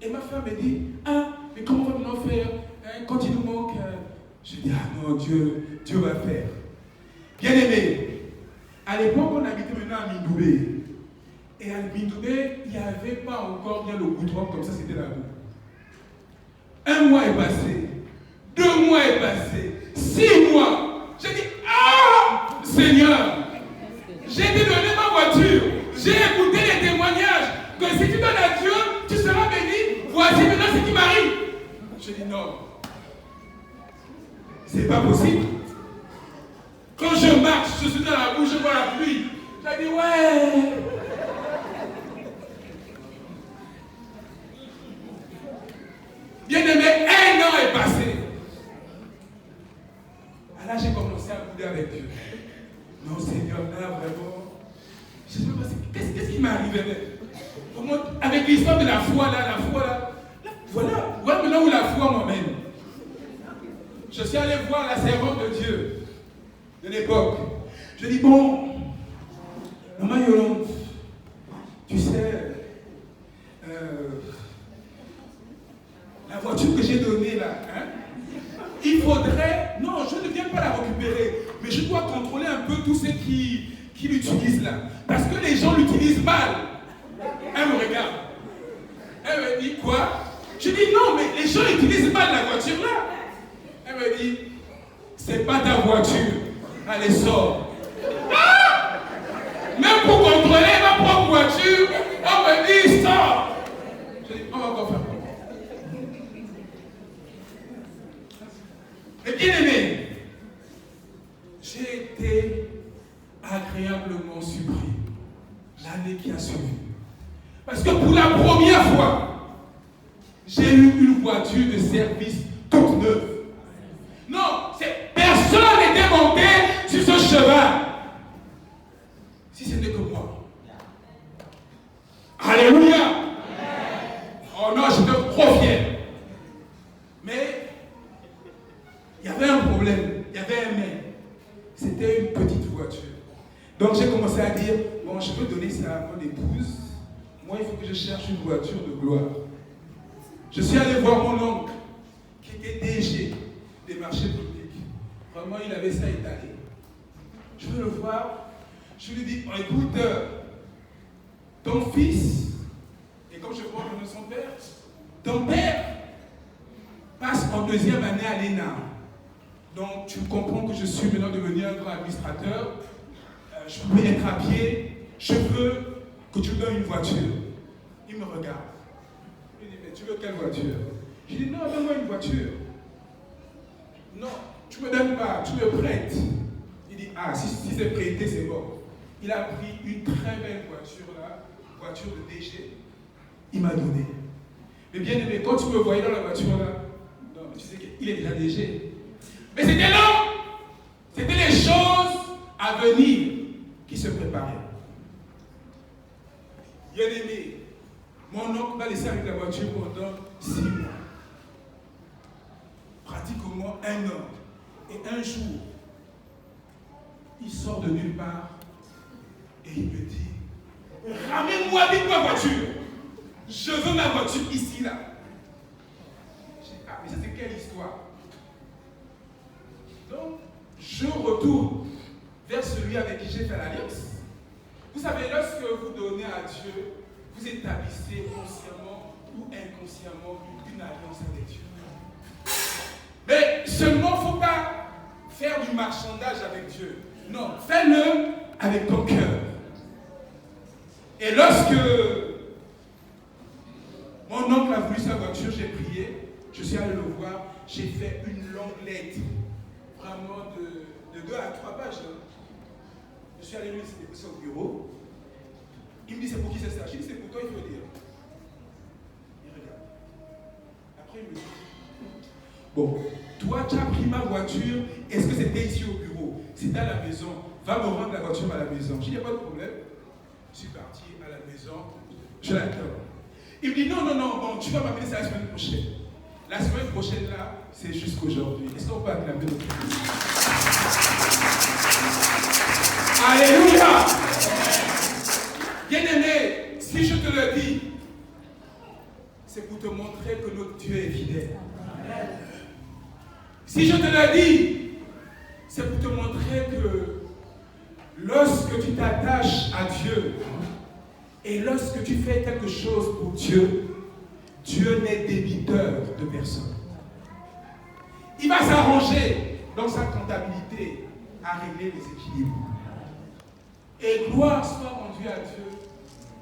Speaker 2: Et ma femme me dit, ah, mais comment va maintenant faire quand il nous manque? Je dis, ah non, Dieu va faire. Bien aimé, à l'époque, on habitait maintenant à Mindoubé. Et à Mindoubé, il n'y avait pas encore bien le goudron comme ça, c'était la boue. 1 mois est passé, 2 mois est passé, 6 mois. J'ai dit, ah, Seigneur, j'ai donné ma voiture. J'ai écouté les témoignages que si tu donnes à Dieu, tu seras béni. Voici maintenant ce qui m'arrive. Je dis non. C'est pas possible. Quand je marche, je suis dans la boue, je vois la pluie. J'ai dit ouais. Bien aimé, 1 an est passé. Alors j'ai commencé à bouder avec Dieu. Non, Seigneur, là, vraiment. Je ne sais pas, qu'est-ce qui m'est arrivé? Avec l'histoire de la foi, là, voilà maintenant où la foi m'emmène. Je suis allé voir la servante de Dieu de l'époque. Je dis, bon, maman Yolande, tu sais, la voiture que j'ai donnée là, hein, il faudrait, non, je ne viens pas la récupérer, mais je dois contrôler un peu tous ceux qui l'utilisent là. Parce que les gens l'utilisent mal. Elle me regarde. Elle me dit, quoi? Je dis, non, mais les gens utilisent mal la voiture là. Elle me dit, c'est pas ta voiture. Allez, sors. Ah! Même pour contrôler ma propre voiture, on me dit, sors. Je dis, on va encore faire quoi? Et bien aimé, j'ai été agréablement surpris l'année qui a suivi. Parce que pour la première fois, j'ai eu une voiture de service toute neuve. Non, personne n'était monté sur ce cheval. Si ce n'est que moi. Alléluia. Oh non, j'étais trop fier. Mais il y avait un problème, il y avait un mais. C'était une petite voiture. Donc j'ai commencé à dire, bon, je peux donner ça à mon épouse. Moi, il faut que je cherche une voiture de gloire. Je suis allé voir mon oncle, qui était DG des marchés publics. Vraiment, il avait ça étalé. Je veux le voir. Je lui dis, oh, écoute, ton fils, et comme je vois le nom de son père, ton père passe en 2e année à l'ENA. Donc, tu comprends que je suis maintenant devenu un grand administrateur. Je peux être à pied. Je veux que tu me donnes une voiture. Il me regarde. Il dit, mais tu veux quelle voiture? Je dis, non, donne-moi une voiture. Non, tu ne me donnes pas, tu me prêtes. Il dit, ah, si c'est prêté, c'est bon. Il a pris une très belle voiture là, voiture de DG. Il m'a donné. Mais bien aimé, quand tu me voyais dans la voiture là, non, mais tu sais qu'il est déjà DG. Mais c'était là. C'était les choses à venir qui se préparaient. Bien aimé, mon oncle m'a laissé avec la voiture pendant 6 mois. Pratiquement, un homme. Et un jour, il sort de nulle part et il me dit, ramène-moi vite ma voiture. Je veux ma voiture ici, là. J'ai dit, ah, mais ça c'est quelle histoire? Donc, je retourne vers celui avec qui j'ai fait l'alliance. Vous savez, lorsque vous donnez à Dieu, vous établissez consciemment ou inconsciemment une alliance avec Dieu. Mais seulement, il ne faut pas faire du marchandage avec Dieu. Non, fais-le avec ton cœur. Et lorsque mon oncle a voulu sa voiture, j'ai prié, je suis allé le voir, j'ai fait une longue lettre, vraiment de 2 à 3 pages. Je suis allé lui déposer au bureau. Il me dit, c'est pour qui c'est ça? Je dis, c'est pour toi, il faut dire. Il regarde. Après, il me dit, bon, toi, tu as pris ma voiture, est-ce que c'était ici au bureau? C'était à la maison. Va me rendre la voiture à la maison. Je dis, il n'y a pas de problème. Je suis parti à la maison, je l'attends. Il me dit, non, bon, tu vas m'amener ça la semaine prochaine. La semaine prochaine, là, c'est jusqu'aujourd'hui. Est-ce qu'on peut acclamer notre Dieu? Alléluia! Bien-aimé, si je te le dis, c'est pour te montrer que notre Dieu est fidèle. Si je te le dis, c'est pour te montrer que lorsque tu t'attaches à Dieu et lorsque tu fais quelque chose pour Dieu, Dieu n'est débiteur de personne. Il va s'arranger dans sa comptabilité à régler les équilibres. Et gloire soit rendue à Dieu,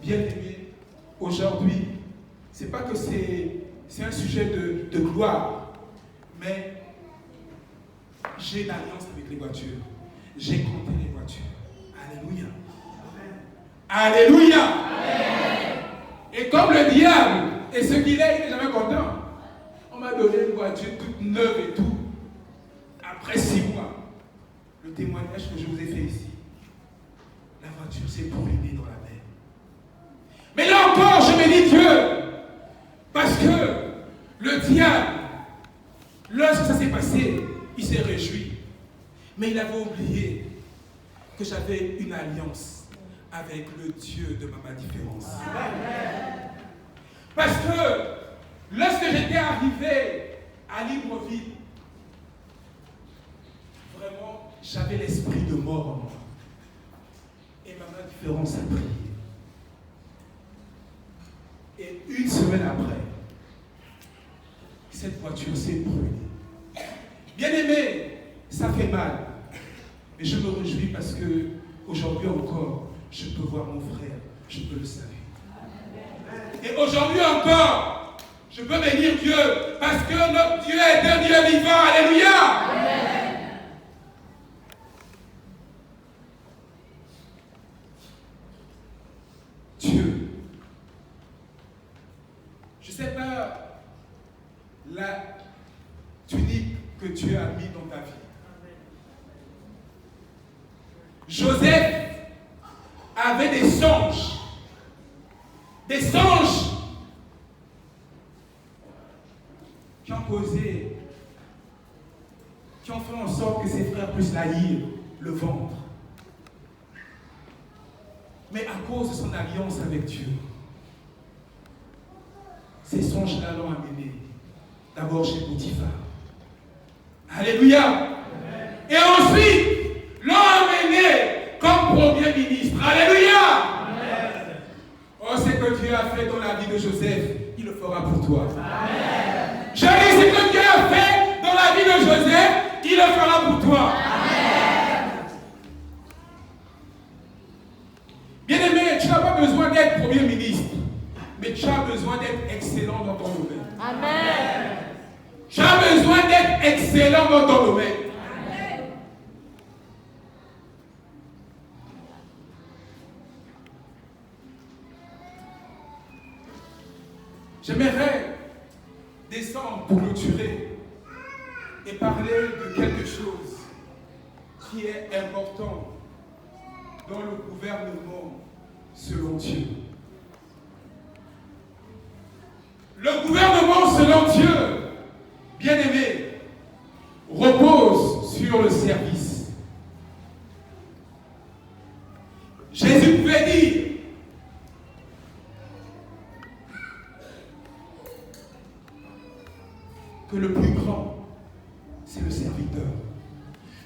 Speaker 2: bien-aimé. Aujourd'hui, ce n'est pas que c'est un sujet de gloire, mais j'ai une alliance avec les voitures. J'ai compté les voitures. Alléluia. Alléluia. Amen. Et comme le diable est ce qu'il est, il n'est jamais content. On m'a donné une voiture toute neuve et tout. Après 6 mois, le témoignage que je vous ai fait ici, la voiture s'est brûlée dans la mer. Mais là encore, je bénis Dieu. Parce que le diable, lorsque ça s'est passé, il s'est réjoui. Mais il avait oublié que j'avais une alliance avec le Dieu de ma différence. Parce que lorsque j'étais arrivé à Libreville, vraiment, j'avais l'esprit de mort en moi. Et ma différence a prié. Et une semaine après, cette voiture s'est brûlée. Bien-aimé, ça fait mal. Mais je me réjouis parce que aujourd'hui encore, je peux voir mon frère, je peux le saluer. Et aujourd'hui encore, je peux bénir Dieu parce que notre Dieu est un Dieu vivant. Alléluia. Amen. Dieu. Je ne sais pas la tunique que Dieu a mis dans ta vie. Joseph avait des songes. Des songes qui ont causé, qui ont fait en sorte que ses frères puissent l'haïr, le vendre. Mais à cause de son alliance avec Dieu, ces songes-là l'ont amené d'abord chez Potiphar. Alléluia. Amen. Et ensuite, l'ont amené comme premier ministre. Alléluia. Amen. Oh, ce que Dieu a fait dans la vie de Joseph, il le fera pour toi. Amen. Je dis, ce que Dieu a fait dans la vie de Joseph, il le fera pour toi. Amen. Bien-aimé, tu n'as pas besoin d'être premier ministre, mais tu as besoin d'être excellent dans ton domaine. Amen. Tu as besoin d'être excellent dans ton domaine. Amen. J'aimerais descendre pour clôturer et parler de quelque chose qui est important dans le gouvernement selon Dieu. Le gouvernement selon Dieu, bien-aimé, que le plus grand, c'est le serviteur.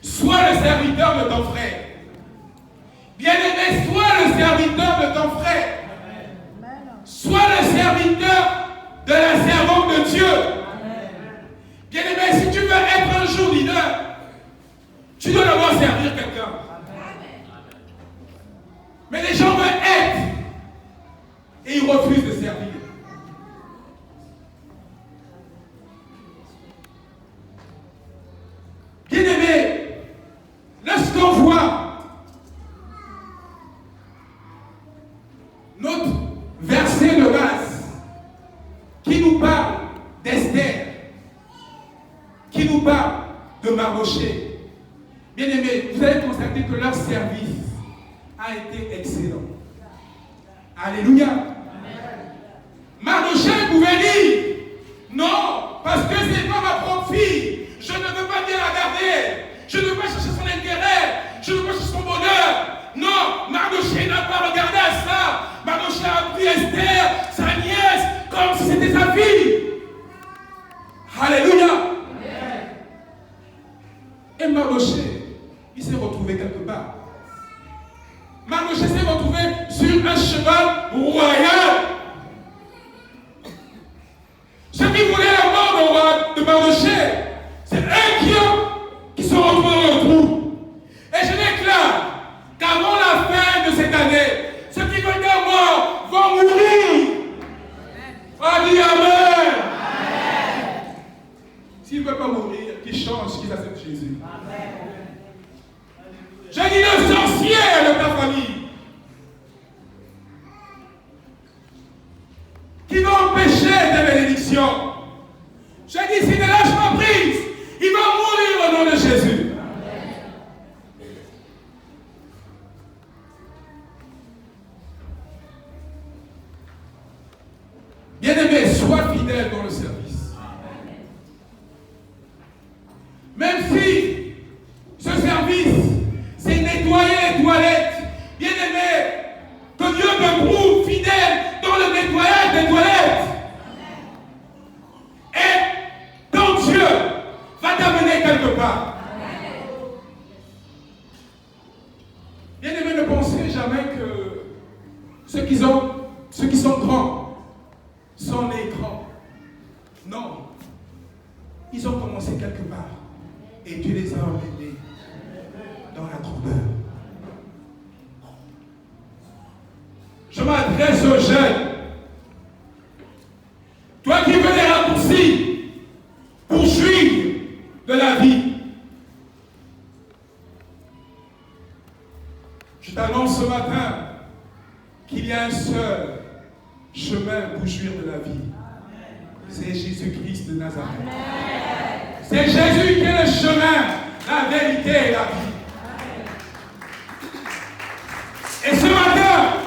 Speaker 2: Sois le serviteur de ton frère. Bien-aimé, sois le serviteur de ton frère. Sois le serviteur de la servante de Dieu. Bien-aimé, si tu veux être un jour leader, tu dois d'abord servir quelqu'un. Mais les gens veulent être et ils refusent de servir. Bien-aimé, lorsqu'on voit notre verset de base qui nous parle d'Esther, qui nous parle de Mardochée, bien-aimé, vous allez constater que leur service a été excellent. Alléluia. Mardochée pouvait dire non, parce que ce n'est pas ma propre fille. Je ne veux pas bien la garder. Je ne veux pas chercher son intérêt. Je ne veux pas chercher son bonheur. Non, Mardochée n'a pas regardé à ça. Mardochée a pris Esther, sa nièce, comme si c'était sa fille. Alléluia. Et Mardochée, il s'est retrouvé quelque part. Mardochée s'est retrouvé sur un cheval royal. Ceux qui voulaient la mort de Mardochée, c'est eux qui sont retrouvés dans le trou. Et je déclare qu'avant la fin de cette année, ceux qui veulent la mort vont mourir. Allez, amen. S'ils ne veulent pas mourir, qu'ils changent, qu'ils acceptent Jésus. Amen. J'ai dit le sorcier de ta famille qui va empêcher tes bénédictions. J'ai dit, si ne lâche pas prise, il va mourir au nom de Jésus. Bien-aimé, sois fidèle dans le service. Même si ce service, c'est nettoyer les toilettes. Bien-aimé, que Dieu te prouve fidèle dans le nettoyage des toilettes. Et ton Dieu va t'amener quelque part. Bien-aimé, ne pensez jamais que ceux qui sont grands sont nés grands. Non. Ils ont commencé quelque part. Et Dieu les a emmenés dans la grandeur. Je m'adresse aux jeunes. Toi qui veux des raccourcis pour jouir de la vie. Je t'annonce ce matin qu'il y a un seul chemin pour jouir de la vie. C'est Jésus-Christ de Nazareth. C'est Jésus qui est le chemin, la vérité et la vie. Et ce matin,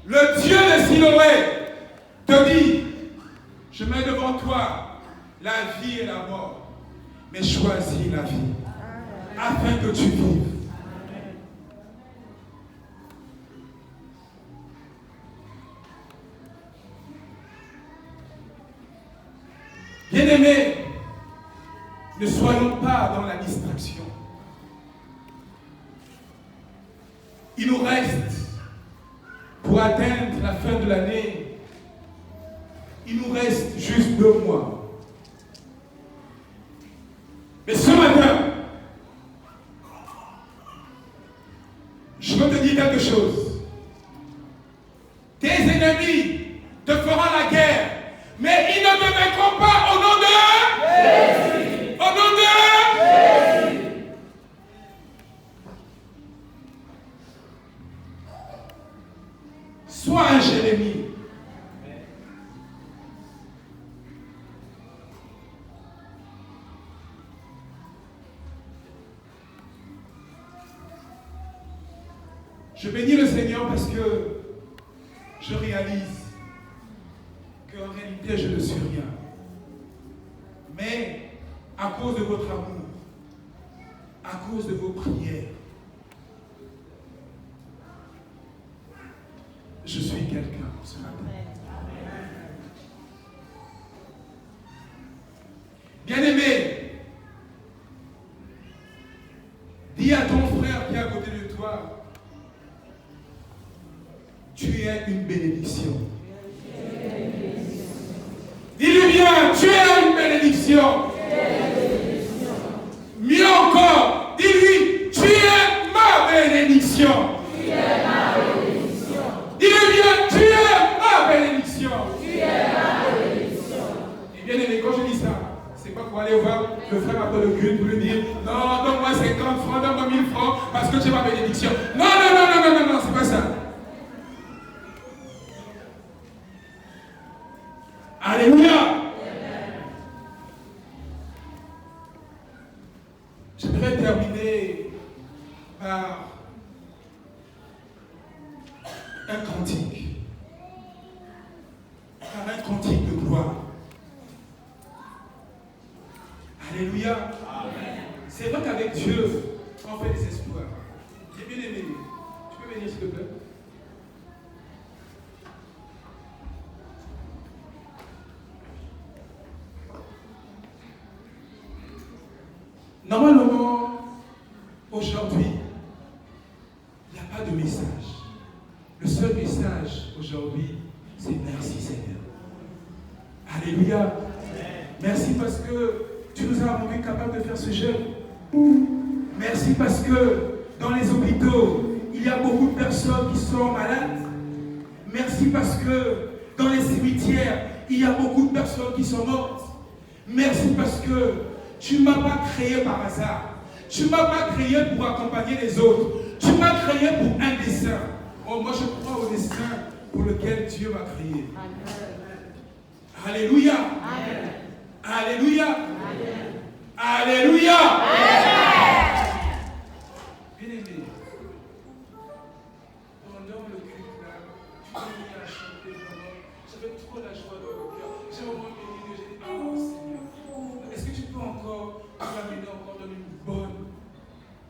Speaker 2: le Dieu de Siloé te dit, je mets devant toi la vie et la mort, mais choisis la vie, afin que tu vives. Bien-aimés, ne soyons pas dans la distraction. Il nous reste, pour atteindre la fin de l'année, il nous reste juste 2 mois. Mais ce matin, je veux te dire quelque chose. Tes ennemis te feront la guerre, mais ils ne te vaincront pas au nom de Jésus. Au nom de Jésus. Sois un Jérémie. Je bénis le Seigneur parce que je réalise qu'en réalité je ne suis rien. Mais à cause de votre amour, à cause de vos prières, je suis quelqu'un ce matin. une bénédiction. Dis-lui bien, tu es une bénédiction. Mieux encore, dis-lui, tu es ma bénédiction. Dis-lui bien, tu es ma bénédiction. Et bien aimé, quand je dis ça, c'est pas pour aller voir le frère après le culte pour lui dire non, donne-moi 50 francs, donne-moi 1000 francs parce que tu es ma bénédiction. Non, c'est pas ça. Alléluia. J'aimerais terminer par un cantique. Par un cantique de gloire. Alléluia. C'est vrai qu'avec Dieu, on fait des espoirs. J'ai bien aimé. Tu peux venir s'il te plaît? Normalement, aujourd'hui, il n'y a pas de message. Le seul message aujourd'hui, c'est merci Seigneur. Alléluia. Merci parce que tu nous as rendus capables de faire ce jeûne. Merci parce que dans les hôpitaux, il y a beaucoup de personnes qui sont malades. Merci parce que dans les cimetières, il y a beaucoup de personnes qui sont mortes. Merci parce que tu ne m'as pas créé par hasard. Tu ne m'as pas créé pour accompagner les autres. Tu m'as créé pour un dessein. Oh, moi je crois au dessein pour lequel Dieu m'a créé. Alléluia. Amen. Alléluia. Amen. Alléluia. Bien aimé, pendant le culte là, tu t'es mis à chanter vraiment. J'avais trop la joie dans le cœur. J'ai vraiment béni Dieu. J'ai dit, oh Seigneur, est-ce que tu peux encore m'amener encore dans une bonne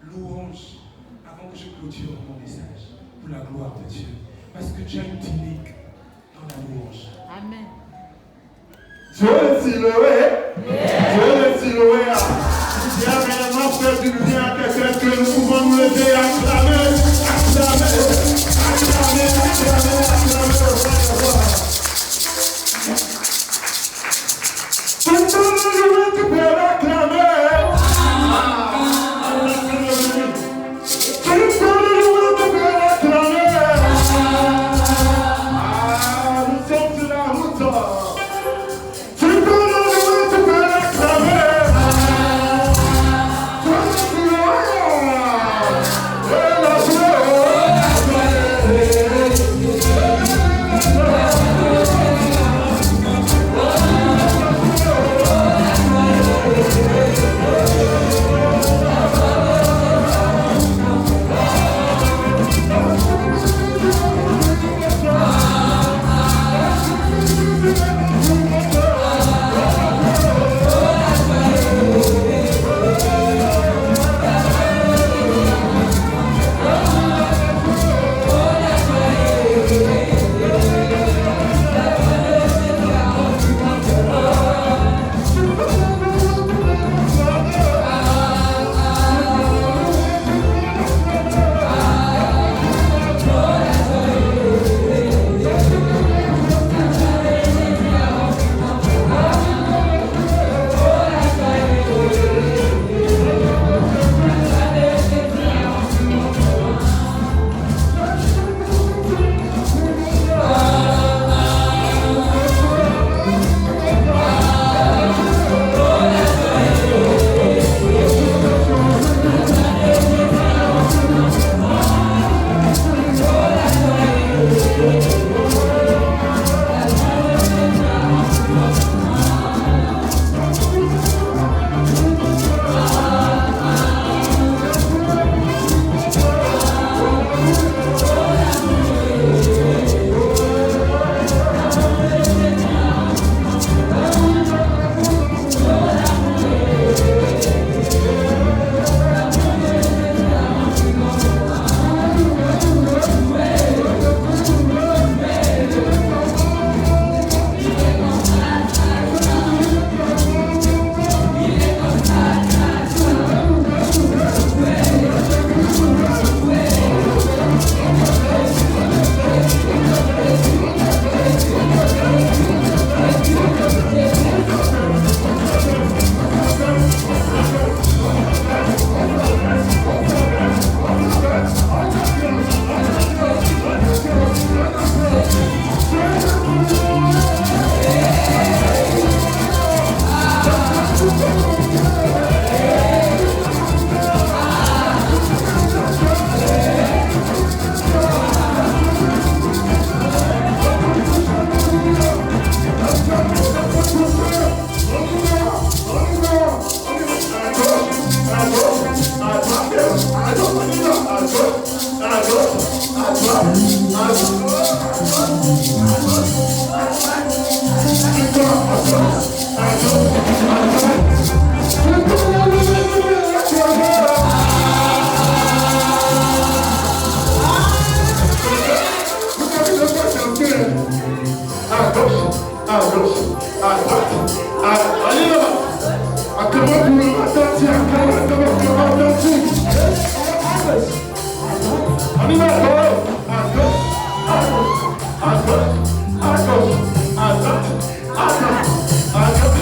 Speaker 2: louange avant que je clôture mon message pour la gloire de Dieu? Parce que tu as une tunique dans la louange.
Speaker 4: Amen.
Speaker 5: Dieu est Siloé. Dieu est Siloé. Il y a réellement fait du bien à quelqu'un que nous pouvons nous lever à acclamer. à gauche, à gauche, à droite, allez là. Acclamez pour le matin, acclamez pour le matin. On y va, à gauche, à gauche, à gauche, à gauche, à droite, à droite, à droite.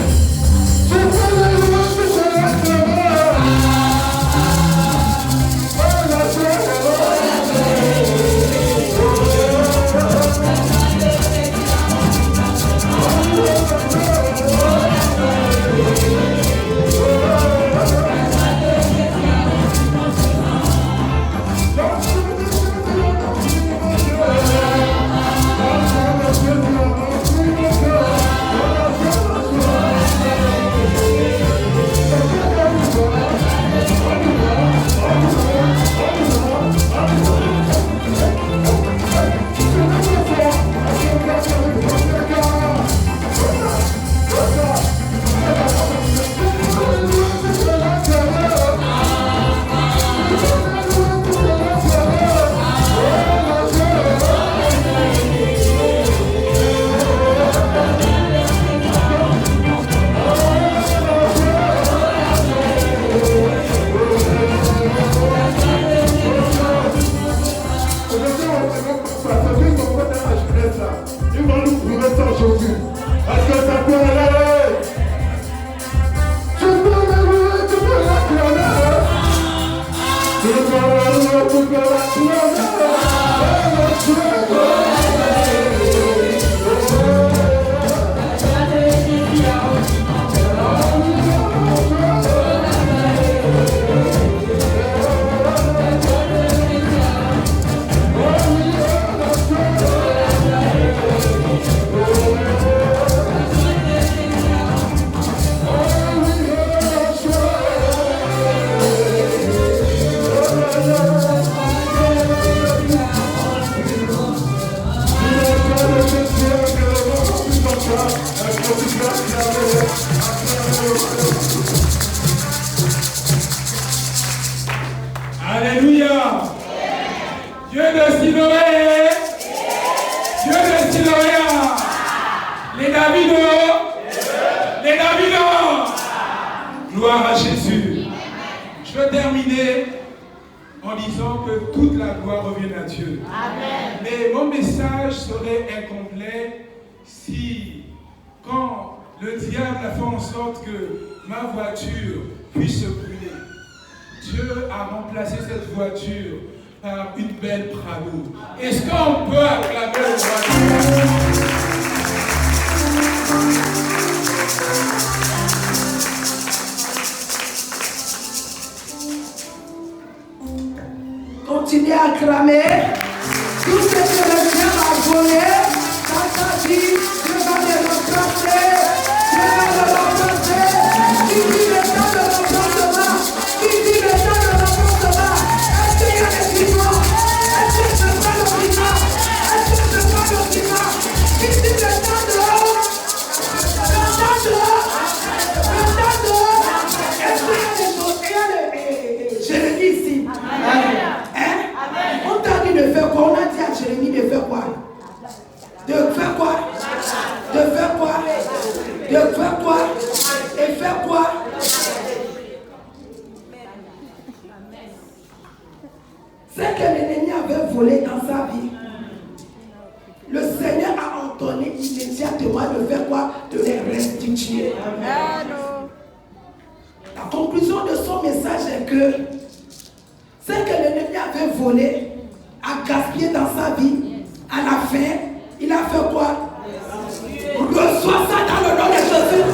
Speaker 2: Alléluia. Dieu de Siloé. Dieu de Siloé. Les Davidos. Les Davidos. Gloire à Jésus. Je veux terminer en disant que toute la gloire revient à Dieu. Amen. Mais mon message serait incomplet si, quand le diable a fait en sorte que ma voiture puisse se brûler, Dieu a remplacé cette voiture par une belle Prado. Est-ce qu'on peut acclamer le roi?
Speaker 1: Continuez à acclamer. Tout ce que le Dieu a volé dans ta vie, Dieu va le remplacer. Dieu va le remplacer. Qui dit le temps de remplacement? Qui dit le temps de remplacement? Est-ce qu'il y a des vivants? Est-ce que ce pas le vivant? Est-ce que ce pas le vivant? Qui dit le temps de est-ce qu'il y a des choses? Jérémie ici. On t'a dit de faire quoi? On a dit à Jérémie de faire quoi? De faire quoi? De faire quoi? De faire quoi? Et faire quoi? C'est que l'ennemi avait volé dans sa vie. Le Seigneur a ordonné immédiatement de faire quoi? De les restituer. La conclusion de son message est que c'est que l'ennemi avait volé, a gaspillé dans sa vie. À la fin, il a fait quoi? Reçois ça dans le nom de Jésus.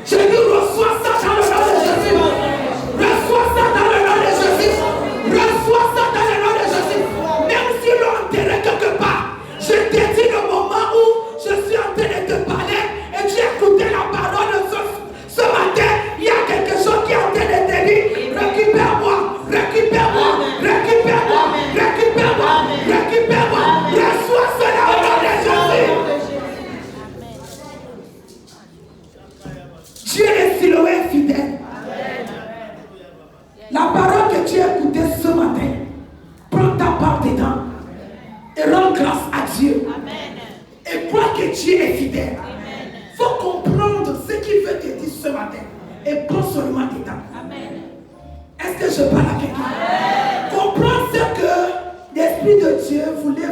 Speaker 1: Je dis reçois ça dans le nom de Jésus. Reçois ça dans le nom de Jésus. Reçois ça dans le nom de Jésus. Même si l'on enterré quelque part, je te dis le moment où je suis en train de te parler et tu écoutais la parole ce matin, il y a quelque chose qui est en train de te dire. Récupère-moi, récupère-moi, récupère-moi, récupère-moi, récupère-moi. Reçois cela au nom de Jésus. Dieu est Siloé fidèle. La parole que tu as écoutée ce matin, prends ta part dedans et rends Rends grâce à Dieu.
Speaker 4: Amen.
Speaker 1: Et crois que Dieu est fidèle.
Speaker 4: Amen.
Speaker 1: Il faut comprendre ce qu'il veut te dire ce matin. Et prends seulement tes temps.
Speaker 4: Amen.
Speaker 1: Est-ce que je parle à quelqu'un? Comprends ce que l'Esprit de Dieu voulait